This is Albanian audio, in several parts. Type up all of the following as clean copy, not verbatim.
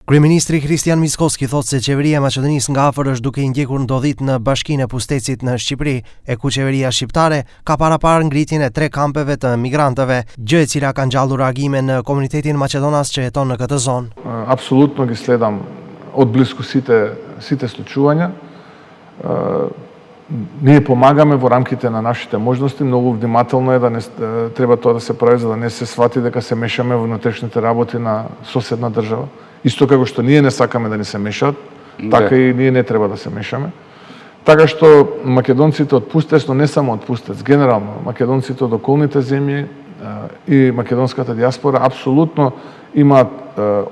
Kryeministri Kristian Mickoski thotë se qeveria e Maqedonisë nga afër është duke i ndjekur ndodhit në Bashkinë e Pustecit në Shqipëri, e ku qeveria shqiptare ka parapar ngritjen e 3 kampeve të migrantëve, gjë e cila ka ngjallur reagime në komunitetin maqedonas që jeton në këtë zonë. Apsolutno ги следам одблизко сите случувања. Ние помагаме во рамките на нашите можности, многу внимателно е да не треба тоа да се прави за да не се свати дека се мешаме во внатрешните работи на соседна држава. Исто како што ние не сакаме да ни се мешаат, така и ние не треба да се мешаме. Така што македонците од Пустец, но не само од Пустец, генерално македонците од околните земји и македонската диаспора апсолутно имаат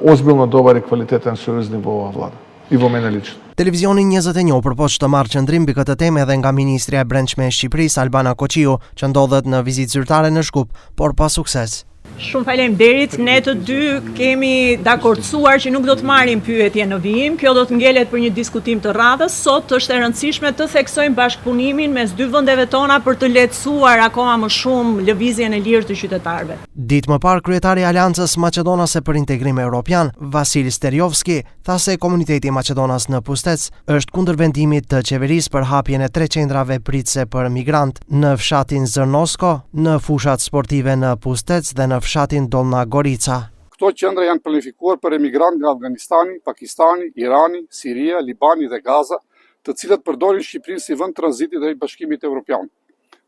озбилно добар и квалитетен сојузник во оваа влада. I во мене лично. Televizioni 21 përpoq të marrë qëndrim mbi këtë temë edhe nga Ministria e Brendshme e Shqipërisë Albana Koqiu, që ndodhet në vizitë zyrtare në Shkup, por pa sukses. Shumë faleminderit, ne të dy kemi dakordsuar që nuk do të marrim pyetje në vijim, kjo do të ngelet për një diskutim të radhës. Sot është e rëndësishme të theksojmë bashkëpunimin mes dy vendeve tona për të lehtësuar akoma më shumë lëvizjen e lirë të qytetarëve. Ditë më parë, kryetari i Aleancës Maqedonase për Integrim Evropian, Vasil Steriovski, tha se komuniteti maqedonas në Pustec është kundër vendimit të qeverisë për hapjen e 3 qendrave pritëse për migrant në fshatin Zrnosko, në fushat sportive në Pustec dhe në fshatin Dolna Gorica. Këto qendra janë planifikuar për emigrant nga Afganistani, Pakistani, Irani, Siria, Libani dhe Gaza, të cilët përdorin Shqipërinë si vend tranziti drejt Bashkimit Evropian.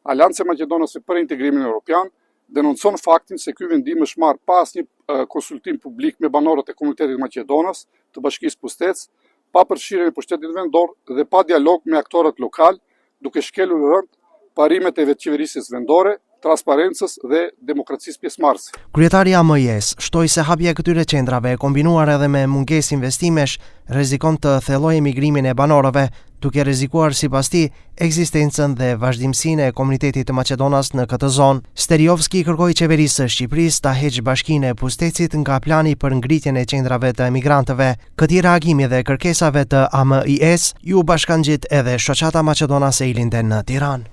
Aleanca Maqedonase për Integrimin Evropian denoncon faktin se ky vendim është marrë pas një konsultim publik me banorët e komunitetit maqedonas të Bashkisë Pustec, pa përfshirjen e pushtetit vendor dhe pa dialog me aktorët lokal, duke shkelur rënd parimet e vetëqeverisjes vendore, transparencës dhe demokracisë pjesëmarrëse. Kryetari AMJS shtoi se hapja e këtyre qendrave e kombinuar edhe me mungesë investimesh rrezikon të thellojë emigrimin e banorëve, duke rrezikuar sipas tij ekzistencën dhe vazhdimsinë e komunitetit të Maqedonas në këtë zonë. Steriovski kërkoi qeverisë së Shqipërisë ta heqë Bashkinë e Pustecit nga plani për ngritjen e qendrave të emigrantëve. Këtij reagimi dhe kërkesave të AMJS ju bashkangjit edhe shoqata maqedonase i linden në Tiranë.